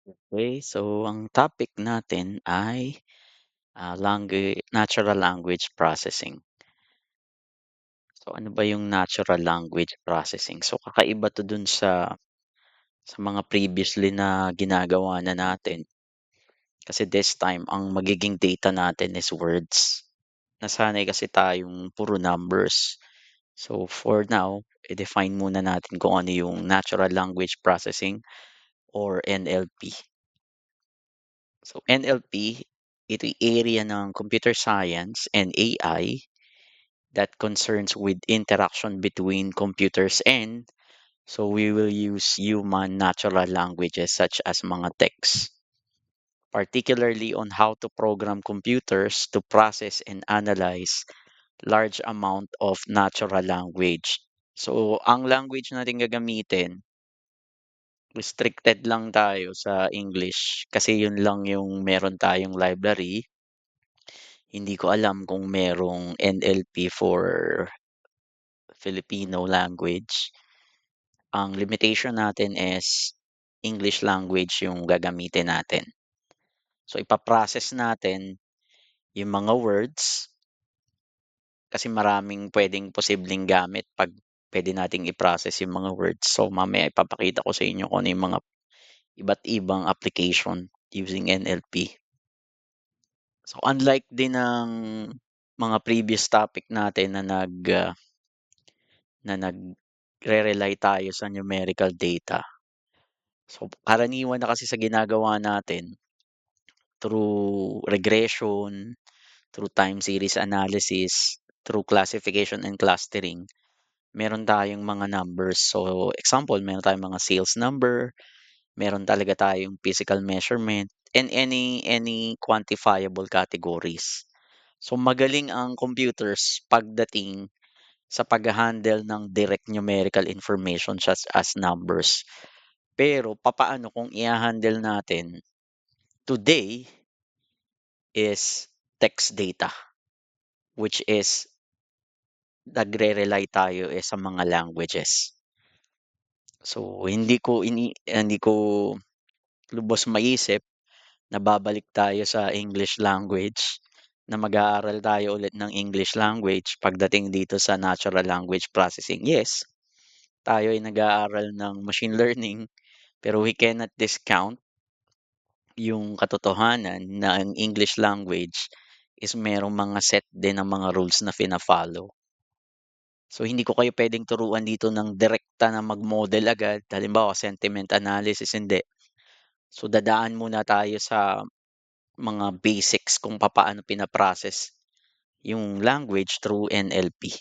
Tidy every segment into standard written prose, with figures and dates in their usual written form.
Okay, so ang topic natin ay, natural language processing. So, ano ba yung natural language processing? So, kakaiba 'to dun sa mga previously na ginagawa na natin. Kasi this time ang magiging data natin is words. Nasanay kasi tayong puro numbers. So, for now, i-define muna natin kung ano yung natural language processing or NLP. So, NLP, ito yung area ng computer science and AI that concerns with interaction between computers and so we will use human natural languages such as mga text, particularly on how to program computers to process and analyze large amount of natural language. So, ang language natin gagamitin, restricted lang tayo sa English kasi yun lang yung meron tayong library. Hindi ko alam kung merong NLP for Filipino language. Ang limitation natin is English language yung gagamitin natin. So ipa-process natin yung mga words kasi maraming puwedeng posibleng gamit 'pag puwede nating i-process yung mga words. So mamaya ipapakita ko sa inyo kung ano yung mga iba't ibang application using NLP. So unlike din ng mga previous topic natin na nagre-rely tayo sa numerical data. So, karaniwan na kasi sa ginagawa natin through regression, through time series analysis, through classification and clustering, meron tayong mga numbers. So, example, meron tayong mga sales number, meron talaga tayong physical measurement, and any quantifiable categories. So, magaling ang computers pagdating sa pagha-handle ng direct numerical information such as numbers. Pero papaano kung iha-handle natin today is text data, which is nagre-rely tayo, sa mga languages. So, hindi ko lubos maisip na babalik tayo sa English language, na mag-aaral tayo ulit ng English language pagdating dito sa natural language processing. Yes, tayo ay nag-aaral ng machine learning, pero we cannot discount yung katotohanan na ang English language is merong mga set din ng mga rules na fina-follow. So, hindi ko kayo puwedeng turuan dito ng direkta na mag-model agad, halimbawa sentiment analysis, hindi. So, dadaan muna tayo sa mga basics kung papaano pina-process yung language through NLP.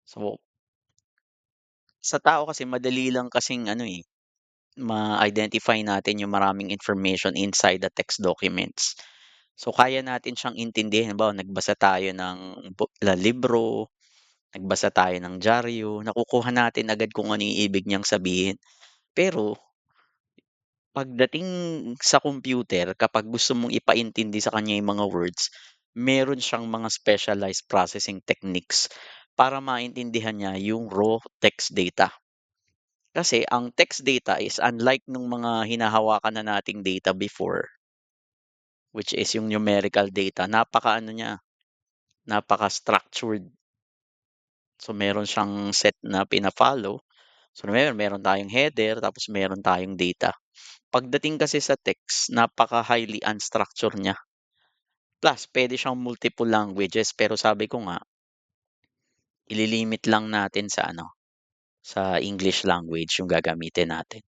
So, sa tao kasi madali lang kasing ano, ma-identify natin yung maraming information inside the text documents. So, kaya natin siyang intindihin, halimbawa nagbasa tayo ng libro, nagbasa tayo ng dyaryo, nakukuha natin agad kung ano yung ibig niyang sabihin. Pero pagdating sa computer, kapag gusto mong ipaintindi sa kanya yung mga words, meron siyang mga specialized processing techniques para maintindihan niya yung raw text data. Kasi ang text data is unlike nung mga hinahawakan na nating data before, which is yung numerical data, napaka-ano niya, napaka-structured. So, meron siyang set na pina-follow. So, meron tayong header tapos meron tayong data. Pagdating kasi sa text, napaka-highly unstructured niya. Plus, puwede siyang multiple languages pero sabi ko nga, ililimit lang natin sa ano, sa English language yung gagamitin natin.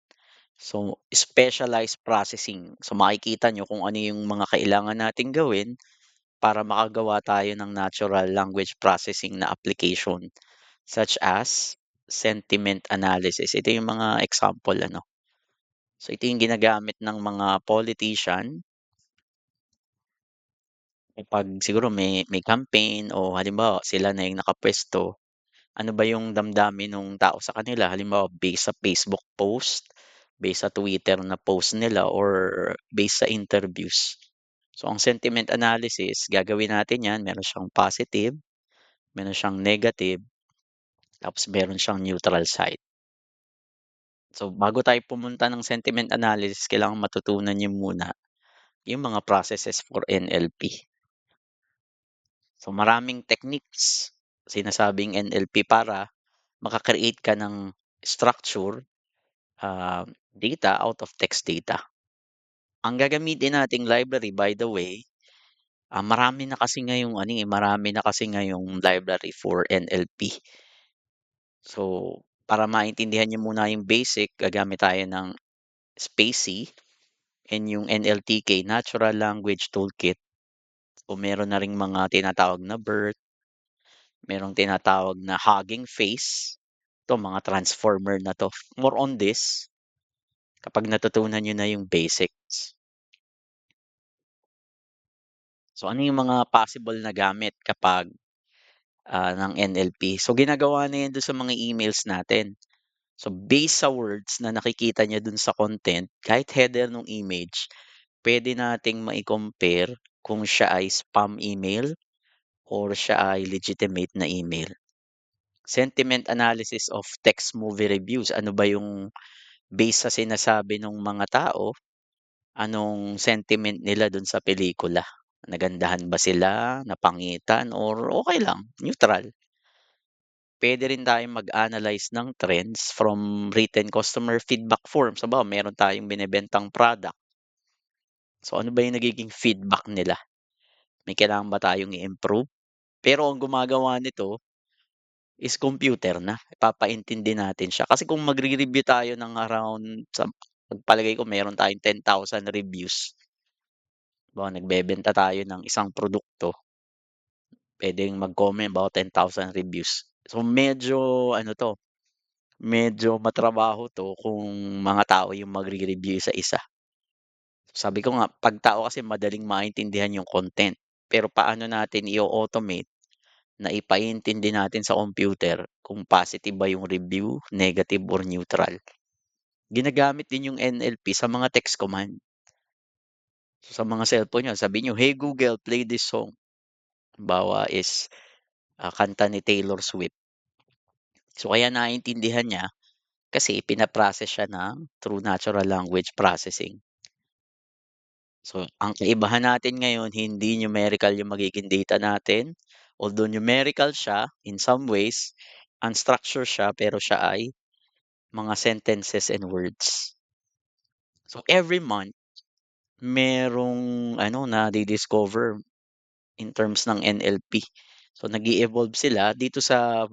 So, specialized processing. So, makikita niyo kung ano yung mga kailangan nating gawin para makagawa tayo ng natural language processing na application such as sentiment analysis. Ito yung mga example ano. So, ito yung ginagamit ng mga politician kapag siguro may campaign o halimbawa sila na yung nakapuwesto, ano ba yung damdamin nung tao sa kanila? Halimbawa, based sa Facebook post, based sa Twitter na post nila or based sa interviews. So, ang sentiment analysis, gagawin natin 'yan, meron siyang positive, meron siyang negative, tapos meron siyang neutral side. So, bago tayo pumunta ng sentiment analysis, kailangan matutunan niyo muna yung mga processes for NLP. So, maraming techniques sinasabing NLP para maka-create ka ng structure, data out of text data. Ang gagamitin nating library, by the way, marami na kasi ngayong ano, marami na kasi ngayong library for NLP. So, para maintindihan niyo muna yung basic, gagamit tayo ng Spacy and yung NLTK, Natural Language Toolkit. O meron na ring mga tinatawag na BERT, merong tinatawag na Hugging Face. Ito, mga transformer na 'to. More on this kapag natutunan niyo na yung basics. So, ano yung mga possible na gamit kapag, ng NLP? So, ginagawa na 'yan do'n sa mga emails natin. So, based sa words na nakikita niya dun sa content, kahit header ng image, pwede nating mai-compare kung siya ay spam email or siya ay legitimate na email. Sentiment analysis of text movie reviews. Ano ba yung base sa sinasabi ng mga tao, anong sentiment nila dun sa pelikula? Nagandahan ba sila, napangitan, or okay lang, neutral? Puwede rin tayong mag-analyze ng trends from written customer feedback forms. Halimbawa, meron tayong binebentang product. So, ano ba yung nagiging feedback nila? May kailangan ba tayong i-improve? Pero ang gumagawa nito is computer na. Ipapaintindi natin siya. Kasi kung magre-review tayo ng around sa pagpalagay ko meron tayong 10,000 reviews. Halimbawa, nagbebenta tayo ng isang produkto, puwedeng mag-comment about 10,000 reviews. So, medyo ano 'to, medyo matrabaho 'to kung mga tao yung magre-review sa isa. Sabi ko nga, 'pag tao kasi madaling maintindihan yung content, pero paano natin i-o-automate na ipaintindi natin sa computer kung positive ba yung review, negative or neutral. Ginagamit din yung NLP sa mga text command. So, sa mga cellphone niyo sabihin niyo, "Hey Google, play this song." Halimbawa is, kanta ni Taylor Swift. So, kaya naiintindihan niya kasi pina-process siya ng through natural language processing. So, ang kaibahan natin ngayon hindi numerical yung magiging data natin, although numerical siya in some ways, unstructured siya pero siya ay mga sentences and words. So, every month merong ano nadi-discover in terms ng NLP. So, nag-e-evolve sila dito sa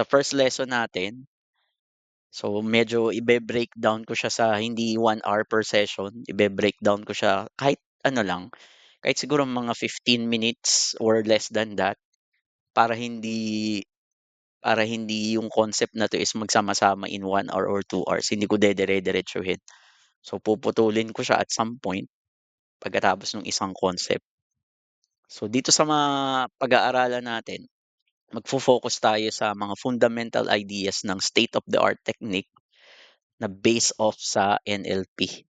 first lesson natin. So, medyo ibe-breakdown ko siya sa hindi 1 hour per session, ibe-breakdown ko siya kahit ano lang, kahit siguro mga 15 minutes or less than that para hindi para hindi yung concept na 'to is magsama-sama in 1 hour or 2 hours, hindi ko dedire-diretsuhin. So, puputulin ko siya at some point pagkatapos ng isang concept. So, dito sa mga pag-aaralan natin, magfo-focus tayo sa mga fundamental ideas ng state-of-the-art technique na based off sa NLP.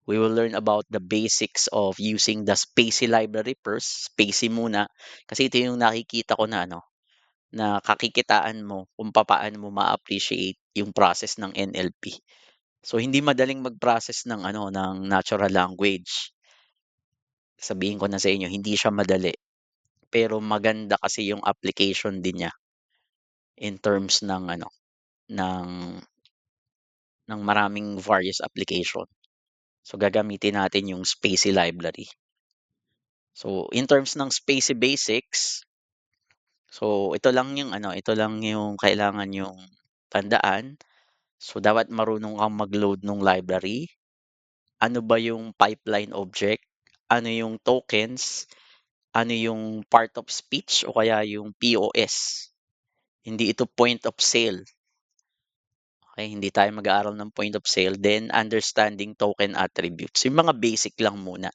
We will learn about the basics of using the Spacy library first. Spacy muna kasi ito yung nakikita ko na ano, na kakikitaan mo kung papaano mo ma-appreciate yung process ng NLP. So, hindi madaling mag-process ng ano, ng natural language. Sabihin ko na sa inyo, hindi siya madali. Pero maganda kasi yung application din niya in terms ng ano, ng maraming various application. So, gagamitin natin yung Spacy library. So, in terms ng Spacy basics, so ito lang yung kailangan yung tandaan. So, dapat marunong kang mag-load nung library. Ano ba yung pipeline object? Ano yung tokens? Ano yung part of speech o kaya yung POS? Hindi ito point of sale. Okay, hindi tayo mag-aaral ng point of sale. Then, understanding token attributes. Yung mga basic lang muna.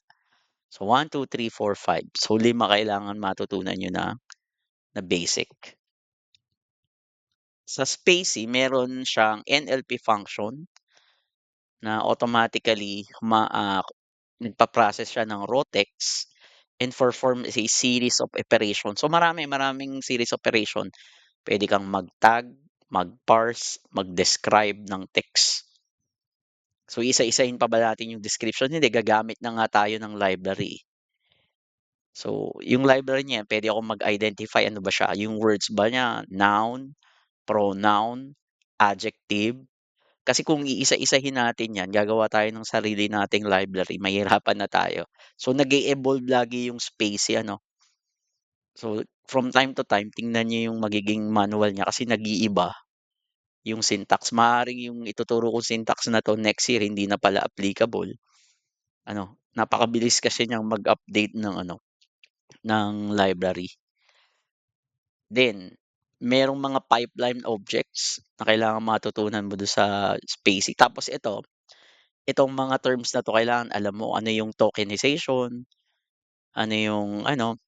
So, 1, 2, 3, 4, 5. So, 5 kailangan matutunan nyo na basic. Sa Spacy, meron siyang NLP function na automatically nagpa-process siya ng raw text and perform a series of operation. So, maraming series operation. Puwede kang mag-tag, mag-parse, mag-describe ng text. So, isa-isahin pa ba natin yung description? Hindi, gagamit na nga tayo ng library. So, yung library niya puwede akong mag-identify ano ba siya, yung words ba niya, noun, pronoun, adjective. Kasi kung iisa-isahin natin 'yan, gagawa tayo ng sarili nating library, mahihirapan na tayo. So, nag-e-evolve lagi yung spacey ano. So, from time to time tingnan niyo yung magiging manual niya kasi nag-iiba yung syntax. Maaaring yung ituturo kong syntax na 'to next year hindi na pala applicable. Ano, napakabilis kasi niyang mag-update ng ano, ng library. Then, merong mga pipeline objects na kailangang matutunan mo dun sa spacey. Tapos itong mga terms na 'to kailangan alam mo ano yung tokenization, ano yung ano,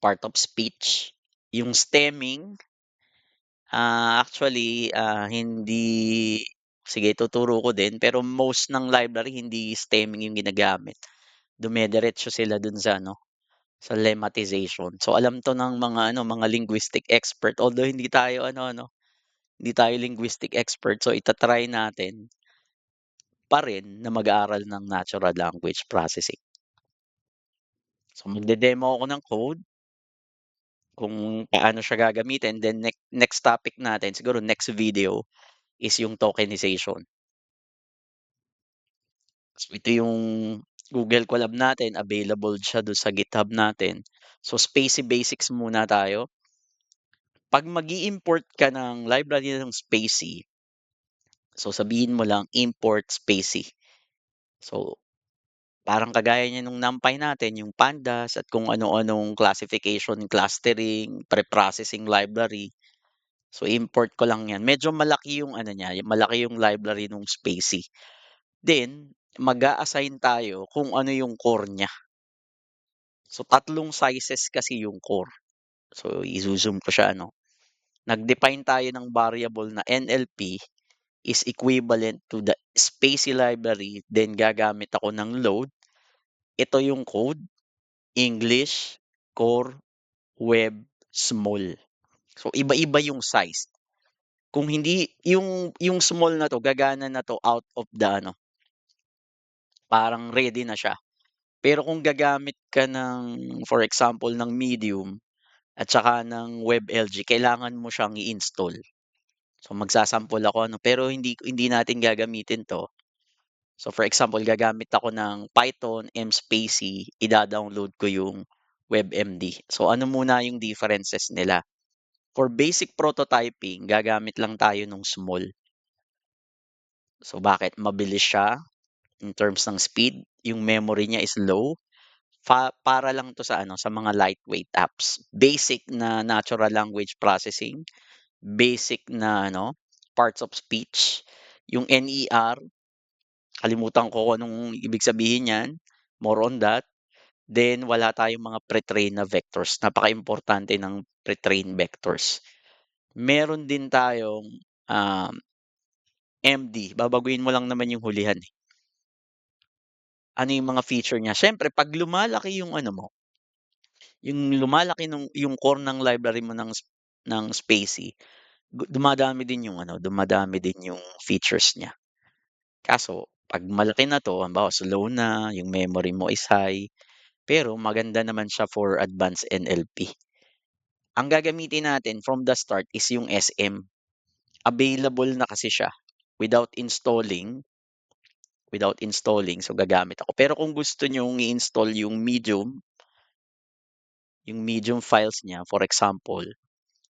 part of speech, yung stemming. Actually, hindi sige tuturo ko din pero most ng library hindi stemming yung ginagamit. Dumediretso sila dun sa ano, sa lemmatization. So, alam 'to ng mga ano, mga linguistic expert although hindi tayo linguistic expert so ita-try natin pa rin na mag-aral ng natural language processing. So, magde-demo ako ng code kung paano siya gagamitin then next topic natin siguro next video is yung tokenization. So, ito yung Google Colab natin, available siya dun sa GitHub natin. So, Spacey Basics muna tayo. 'Pag mag-i-import ka ng library ng Spacey, so sabihin mo lang import Spacey. So, parang kagaya niya nung NumPy natin, yung pandas at kung ano-anong classification, clustering, pre-processing library. So, import ko lang 'yan. Medyo malaki yung ano niya, yung malaki yung library nung Spacey. Then, mag-a-assign tayo kung ano yung core niya. So, tatlong sizes kasi yung core. So, izo-zoom ko siya ano. Nag-define tayo ng variable na NLP is equivalent to the Spacey library, then gagamit ako ng load. Ito yung code, English, core, web, small. So, iba-iba yung size. Kung hindi yung small na 'to gagana na 'to out of the ano, parang ready na siya. Pero kung gagamit ka ng for example ng medium at saka ng WebLG kailangan mo siyang i-install. So, magsasample ako ano, pero hindi natin gagamitin 'to. So, for example gagamit ako ng Python, mSpacey, ida-download ko yung WebMD. So, ano muna yung differences nila. For basic prototyping gagamit lang tayo nung small. So, bakit? Mabilis siya in terms ng speed, yung memory niya is low, para lang 'to sa ano, sa mga lightweight apps. Basic na natural language processing, basic na ano, parts of speech, yung NER, kalimutan ko kung anong ibig sabihin niyan, more on that. Then wala tayong mga pre-train na vectors, napakaimportante ng pre-train vectors. Meron din tayong, um, MD, babaguhin mo lang naman yung hulihan, eh. Ano yung mga feature niya, siyempre 'pag lumalaki yung ano mo, yung lumalaki yung core ng library mo ng Spacey, dumadami din yung ano, dumadami din yung features niya. Kaso 'pag malaki na 'to, halimbawa slow na, yung memory mo is high, pero maganda naman siya for advanced NLP. Ang gagamitin natin from the start is yung SM. Available na kasi siya without installing, so gagamit ako. Pero kung gusto niyong i-install yung medium files niya, for example,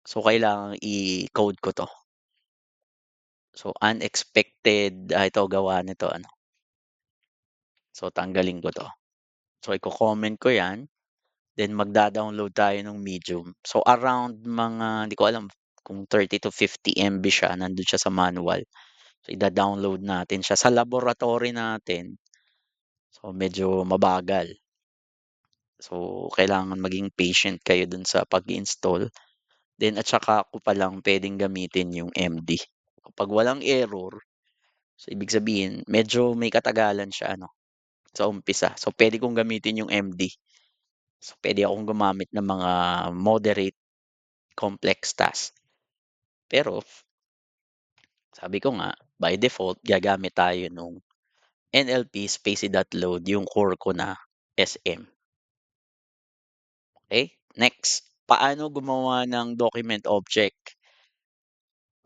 so kailangang i-code ko 'to. So unexpected, ito gawa nito ano, so tanggalin ko 'to. So iko-comment ko 'yan, then magda-download tayo ng medium. So around mga hindi ko alam kung 30 to 50 MB siya, nandun siya sa manual. So ida-download natin siya sa laboratory natin, so medyo mabagal. So kailangan maging patient kayo dun sa pag-i-install. Then at saka ko pa lang puwedeng gamitin yung MD. Kapag walang error, so ibig sabihin medyo may katagalan siya ano, sa umpisa. So puwede kong gamitin yung MD. So puwede akong gumamit ng mga moderate complex task. Pero sabi ko nga, by default gagamit tayo nung NLP, spacey.load, yung core ko na SM. Okay? Next, paano gumawa ng document object?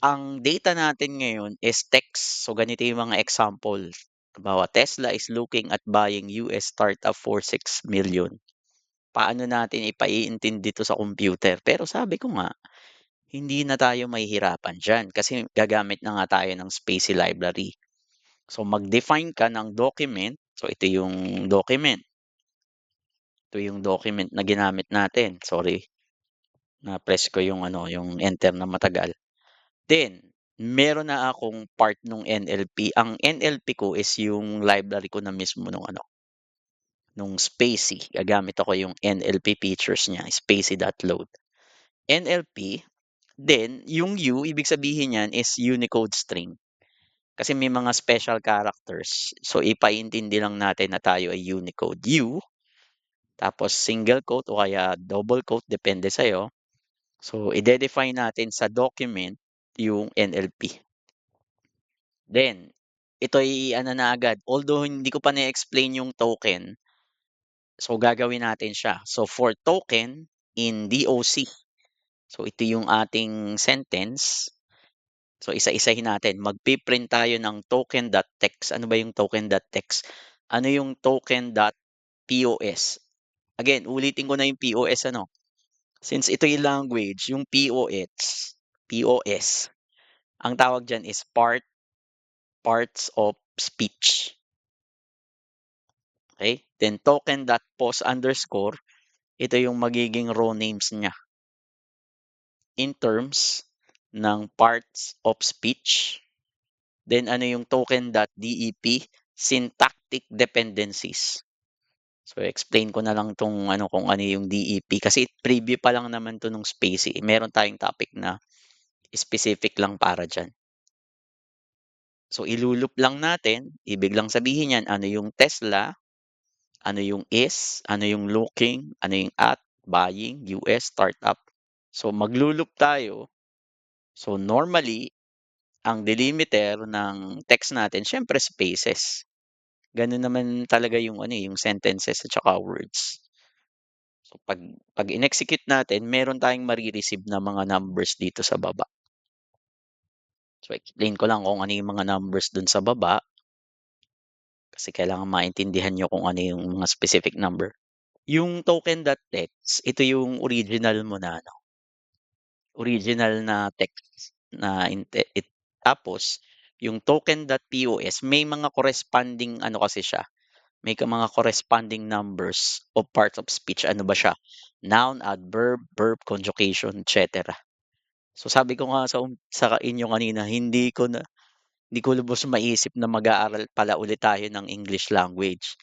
Ang data natin ngayon is text. So, ganito yung mga example. Halimbawa, Tesla is looking at buying US startup for 6 million. Paano natin ipaiintindi to sa computer? Pero sabi ko nga, hindi na tayo mahihirapan diyan kasi gagamit na nga tayo ng Spacey library. So, mag-define ka ng document. So, ito yung document. Ito yung document na ginamit natin. Sorry, na-press ko yung ano, yung enter na matagal. Then, meron na akong part nung NLP. Ang NLP ko is yung library ko na mismo nung ano, nung Spacey. Gagamit ako yung NLP features niya, spacey.load. NLP, then yung U, ibig sabihin niyan is Unicode string. Kasi may mga special characters. So, ipaintindi lang natin na tayo ay Unicode. U, tapos single quote o kaya double quote, depende sa'yo. So, i-define natin sa document yung NLP. Then, ito'y ano na agad, although hindi ko pa na-explain yung token, so gagawin natin siya. So, for token in DOC, so ito yung ating sentence. So, isa-isahin natin. Magpiprint tayo ng token.text. Ano ba yung token.text? Ano yung token.pos? Again, ulitin ko na yung POS ano. Since ito yung language, yung POS, ang tawag dyan is parts of speech. Okay? Then token.pos underscore, ito yung magiging row names niya in terms ng parts of speech. Then ano yung token.dep, syntactic dependencies. So explain ko na lang tong ano kung ano yung DEP kasi preview pa lang naman to nung Spacey. Meron tayong topic na specific lang para diyan. So ilulup lang natin, ibig lang sabihin yan ano yung Tesla, ano yung is, ano yung looking, ano yung at, buying, US, startup. So maglulup tayo. So normally, ang delimiter ng text natin, syempre spaces. Ganun naman talaga yung ano yung sentences at saka words. So pag in-execute natin, meron tayong marireceive na mga numbers dito sa baba. So explain ko lang kung ano yung mga numbers dun sa baba kasi kailangan maintindihan nyo kung ano yung mga specific number. Yung token.text, ito yung original mo na ano, original na text na tapos yung token.pos may mga corresponding ano kasi siya, may mga corresponding numbers of parts of speech. Ano ba siya? Noun, adverb, verb, conjugation, etc. So sabi ko nga sa inyo kanina, hindi ko lubos maisip na mag-aaral pala ulit tayo ng English language.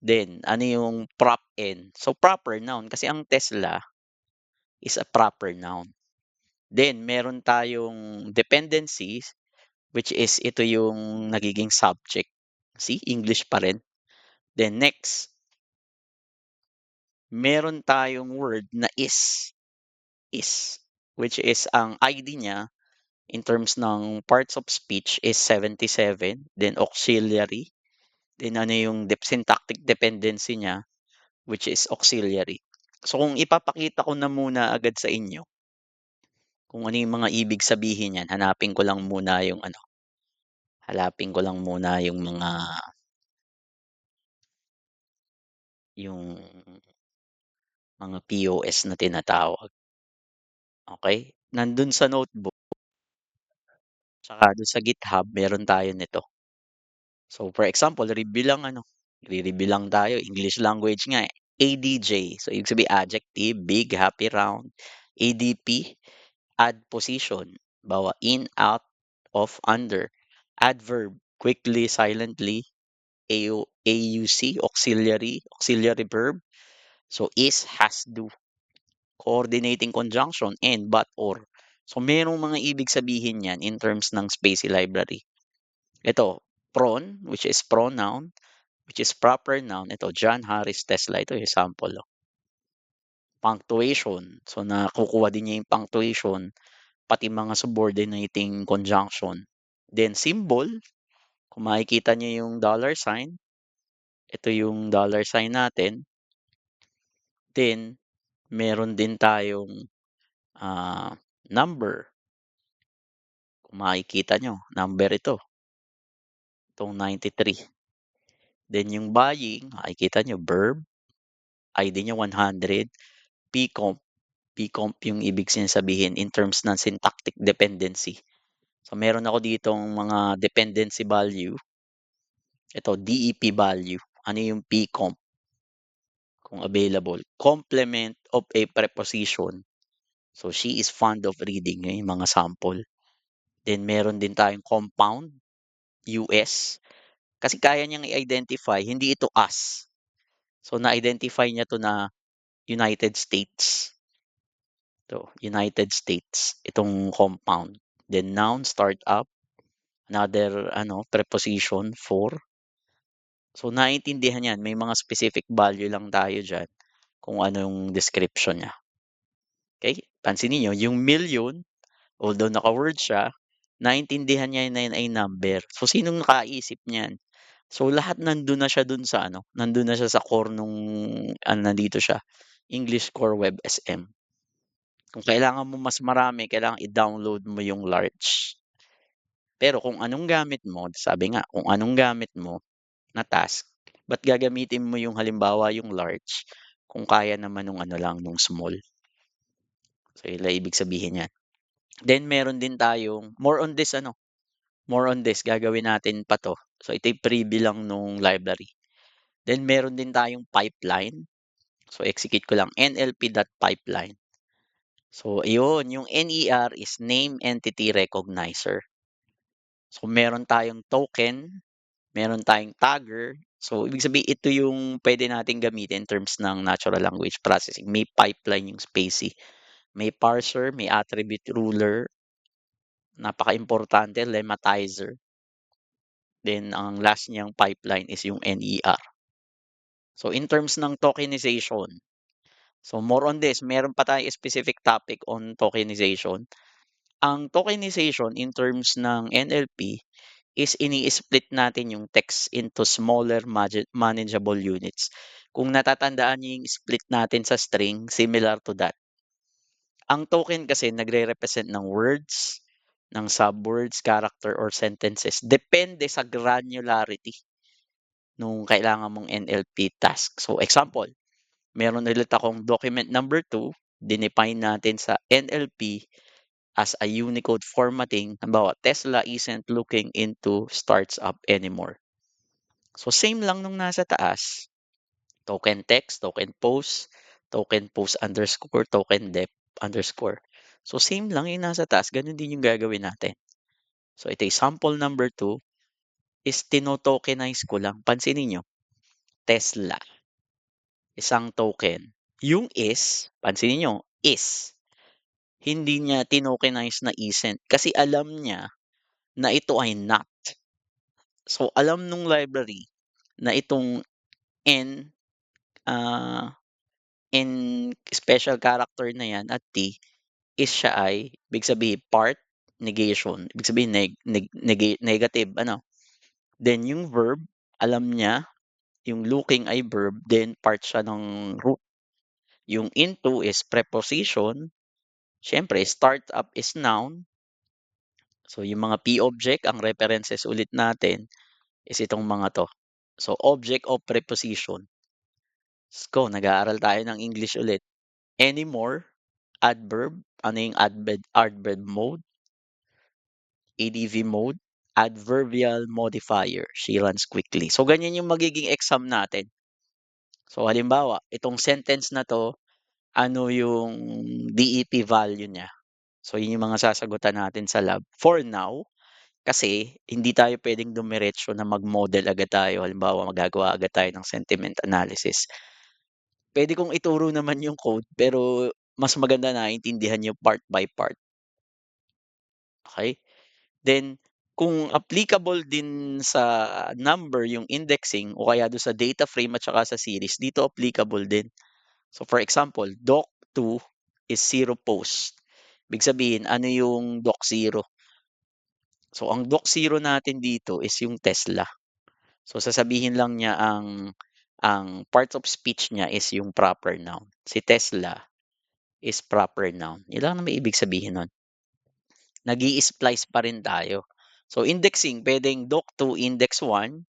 Then, ano yung prop N? So proper noun kasi ang Tesla is a proper noun. Then, meron tayong dependencies, which is ito yung nagiging subject. See, English pa rin. Then, next, meron tayong word na is, which is ang ID niya in terms ng parts of speech is 77. Then, auxiliary. Then, ano yung syntactic dependency niya, which is auxiliary. So, kung ipapakita ko na muna agad sa inyo, kung ano yung mga ibig sabihin niyan, hanapin ko lang muna yung ano, hanapin ko lang muna yung mga POS na tinatawag. Okay? Nandun sa notebook, tsaka dun sa GitHub, meron tayo nito. So, for example, review lang ano, re-review lang tayo, English language nga eh. ADJ, so ibig sabihin adjective, big, happy, round. ADP, add position, bawa in, out, off, under. Adverb, quickly, silently. AUC, auxiliary verb. So, is, has, do. Coordinating conjunction, and, but, or. So, merong mga ibig sabihin yan in terms ng Spacey library. Ito, which is pronoun, which is proper noun. Ito, John, Harris, Tesla. Ito yung sample. Punctuation. So, nakukuha din niya yung punctuation, pati mga subordinating conjunction. Then, symbol, Kung makikita niyo yung dollar sign, ito yung dollar sign natin. Then meron din tayong, number. Kung makikita niyo, number ito, itong 93. Then yung buying, makikita niyo verb, ID niya 100, P-comp. P-comp yung ibig sabihin in terms ng syntactic dependency. So meron ako ditong mga dependency value. Ito, DEP value. Ano yung P-comp? Kung available. Complement of a preposition. So she is fond of reading. Yun yung mga sample. Then meron din tayong compound, US. Kasi kaya niyang i-identify, hindi ito as. So na-identify niya to na United States. To United States, itong compound. Then noun, startup, another preposition for. So naiintindihan yan, may mga specific value lang tayo diyan kung anong description niya. Okay? Pansinin niyo, yung million, although naka-word siya, naintindihan niya na yun ay number. So sinong nakaisip niyan? So lahat nandun na siya dun sa nandun na siya sa core nung nandito siya, English Core Web SM. Kung kailangan mo mas marami, kailangan i-download mo yung large. Pero kung anong gamit mo, sabi nga, kung anong gamit mo na task, ba't gagamitin mo yung halimbawa yung large kung kaya naman nung lang, nung small. So, yun lang ibig sabihin yan. Then, meron din tayong, more on this, gagawin natin pa to. So, ito yung preview lang nung library. Then, meron din tayong pipeline. So, execute ko lang, nlp.pipeline. So, ayun, yung NER is Name Entity Recognizer. So, meron tayong token, meron tayong tagger. So, ibig sabihin, ito yung pwede natin gamitin in terms ng natural language processing. May pipeline yung spacey. May parser, may attribute ruler, napaka-importante, lemmatizer. Then, ang last niyang pipeline is yung NER. So, in terms ng tokenization, so more on this, meron pa tayong specific topic on tokenization. Ang tokenization in terms ng NLP is ini-split natin yung text into smaller manageable units. Kung natatandaan niyo yung split natin sa string, similar to that. Ang token kasi nagre-represent ng words, ng subwords, character, or sentences. Depende sa granularity nung kailangan mong NLP task. So example, meron ulit akong document number 2, dinefine natin sa NLP as a Unicode formatting. Halimbawa, Tesla isn't looking into starts up anymore. So same lang nung nasa taas. Token text, token post underscore, token dep underscore. So same lang yung nasa taas, ganun din yung gagawin natin. So ito yung sample number 2 is tinotokenize ko lang. Pansinin nyo, Tesla, isang token. Yung pansinin nyo, hindi niya tinokenize na isn't kasi alam niya na ito ay not. So alam nung library na itong N, N special character na yan at T is siya ay, ibig sabihin, part, negation. Ibig sabihin, negative, Then, yung verb, alam niya, yung looking ay verb, then part siya ng root. Yung into is preposition. Siyempre, startup is noun. So, yung mga P-object, ang references ulit natin is itong mga to. So, object of preposition. So, nag-aaral tayo ng English ulit. Anymore, adverb. Ano yung adverb mode? ADV mode, adverbial modifier. She runs quickly. So, ganyan yung magiging exam natin. So, halimbawa, itong sentence na to, ano yung DEP value niya? So, yun yung mga sasagutan natin sa lab. For now, kasi hindi tayo pwedeng dumiretso na mag-model agad tayo. Halimbawa, magagawa agad tayo ng sentiment analysis. Pwede kong ituro naman yung code, pero mas maganda na intindihan yung part by part. Okay? Then, kung applicable din sa number yung indexing o kaya doon sa data frame at saka sa series, dito applicable din. So for example, doc2 is 0 post. Ibig sabihin, ano yung doc0? So, ang doc zero natin dito is yung Tesla. So, sasabihin lang niya ang part of speech niya is yung proper noun. Si Tesla is proper noun. Yun lang naman ibig sabihin nun. Nag-i-splice pa rin tayo. So, indexing, pwedeng doc2 index 1,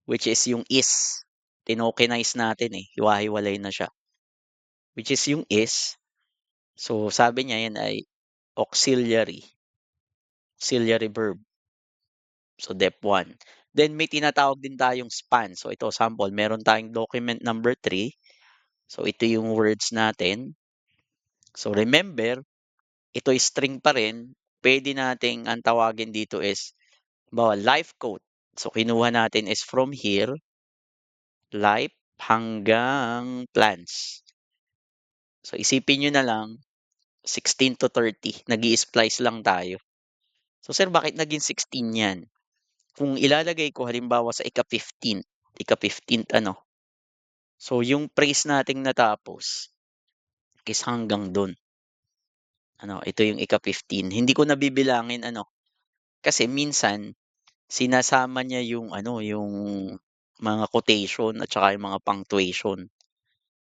which is yung is. Tinokenize natin eh. Hiwa-hiwalay na siya. Which is yung is. So, sabi niya yan ay auxiliary verb. So, dep 1. Then, may tinatawag din tayong span. So, ito, sample, meron tayong document number 3. So, ito yung words natin. So, remember, ito is string pa rin. Pwede nating ang tawagin dito is, bawa, life quote. So, kinuha natin is from here, life hanggang plants. So, isipin nyo na lang, 16 to 30, nag-i-splice lang tayo. So, sir, bakit naging 16 yan? Kung ilalagay ko halimbawa sa ika-15th ano, so yung phrase nating natapos is hanggang dun. Ano, ito yung ika-15. Hindi ko nabibilangin ano, kasi minsan sinasama niya yung ano, yung mga quotation at saka yung mga punctuation.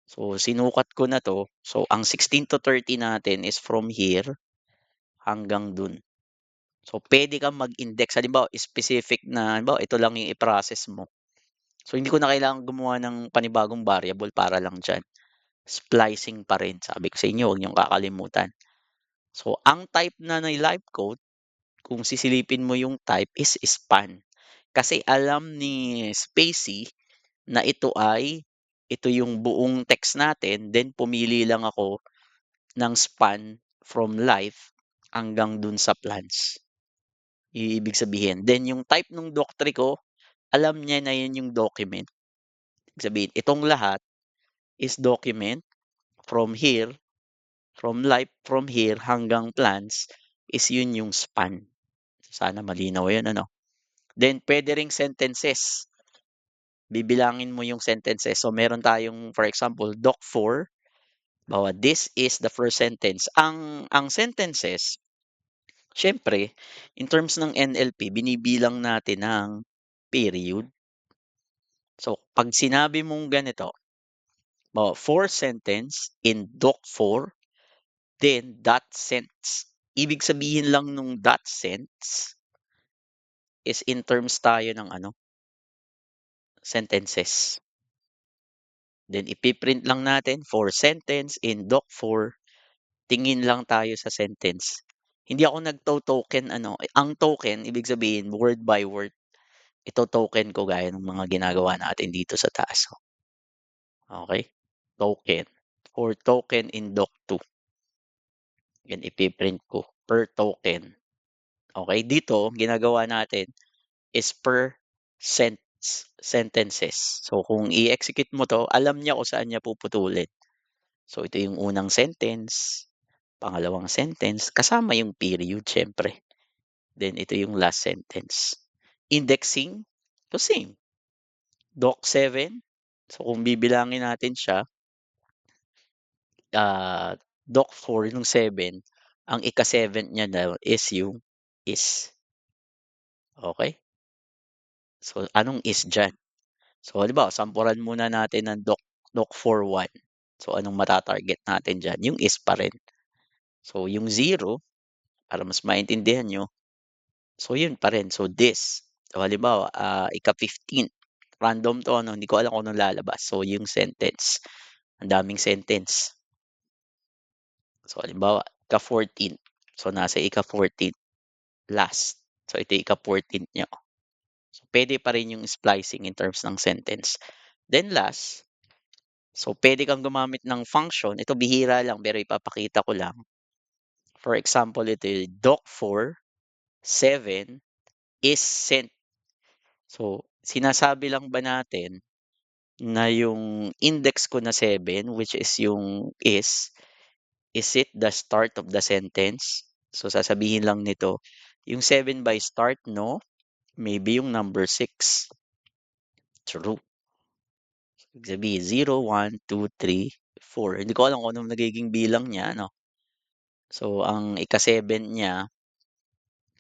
So, sinukat ko na 'to. So, ang 16 to 30 natin is from here hanggang dun. So, pwede kang mag-index. Halimbawa, specific na halimbawa, ito lang yung i-process mo. So, hindi ko na kailangang gumawa ng panibagong variable para lang diyan. Splicing pa rin. Sabi ko sa inyo, huwag niyong kakalimutan. So, ang type na ng live code, kung sisilipin mo yung type is span. Kasi alam ni Spacey na ito yung buong text natin, then pumili lang ako ng span from life hanggang dun sa plants. Ibig sabihin. Then yung type ng doctrine ko, alam niya na yun yung document. Ibig sabihin, itong lahat is document from here, from life, from here hanggang plants is yun yung span. Sana malinaw yun, ano? Then, pwede ring sentences. Bibilangin mo yung sentences. So, meron tayong, for example, doc 4. Bawa, this is the first sentence. Ang sentences, syempre, in terms ng NLP, binibilang natin ng period. So, pag sinabi mong ganito, bawa, for sentence in doc 4, then that sentence. Ibig sabihin lang nung that sentence is in terms tayo ng ano, sentences. Then ipiprint lang natin for sentence in doc 4, tingin lang tayo sa sentence. Hindi ako nagto-token ano, ang token ibig sabihin word by word. Ito token ko gaya ng mga ginagawa natin dito sa taas. Okay? Token. For token in doc 2. Yan ipiprint ko per token. Okay? Dito, ginagawa natin is per sentences. So, kung i-execute mo to, alam niya kung saan niya puputulin. So, ito yung unang sentence, pangalawang sentence, kasama yung period, syempre. Then, ito yung last sentence. Indexing, so same. Doc 7, so kung bibilangin natin siya, Doc 4, yung 7, ang ika-7 niya daw is yung is. Okay? So, anong is dyan? So, halimbawa, sampuran muna natin ng doc 4.1. So, anong mata-target natin dyan? Yung is pa rin. So, yung 0, para mas maintindihan nyo, so yun pa rin. So, this. So, halimbawa, ika-15. Random to, ano? Hindi ko alam kung anong lalabas. So, yung sentence. Ang daming sentence. So, halimbawa, ika-14. So, nasa ika-14. Last. So, ito ika-14 nyo. So, pwede pa rin yung splicing in terms ng sentence. Then, last, so, pwede kang gumamit ng function. Ito bihira lang, pero ipapakita ko lang. For example, ito yung doc4, 7 is sent. So, sinasabi lang ba natin na yung index ko na 7, which is yung is it the start of the sentence? So, sasabihin lang nito, yung 7 by start, no? Maybe yung number 6. True. Ibig sabihin, 0, 1, 2, 3, 4. Hindi ko alam kung anong nagiging bilang niya, no? So, ang ika-7 niya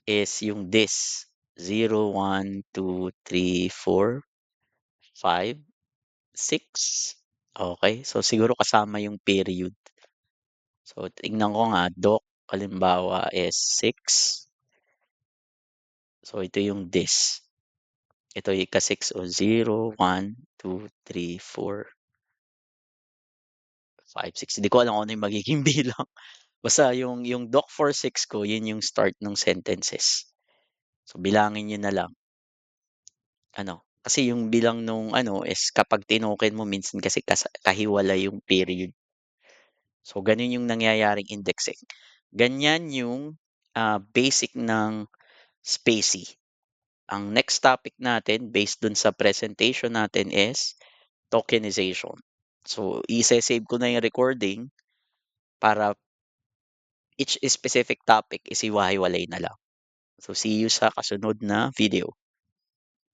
is yung this. 0, 1, 2, 3, 4, 5, 6. Okay, so siguro kasama yung period. So tignan ko nga, doc halimbawa is 6. So ito yung this. Ito yung ika-6 o 0, 1, 2, 3, 4, 5, 6. Hindi ko alam kung ano yung magiging bilang. Basta yung doc for 6 ko, yun yung start ng sentences. So bilangin niyo na lang. Kasi yung bilang nung is kapag tinukin mo minsan kasi kahiwalay yung period. So ganun yung nangyayaring indexing. Ganyan yung basic ng spacey. Ang next topic natin based dun sa presentation natin is tokenization. So i-save ko na yung recording para each specific topic is iwahiwalay na lang. So see you sa kasunod na video.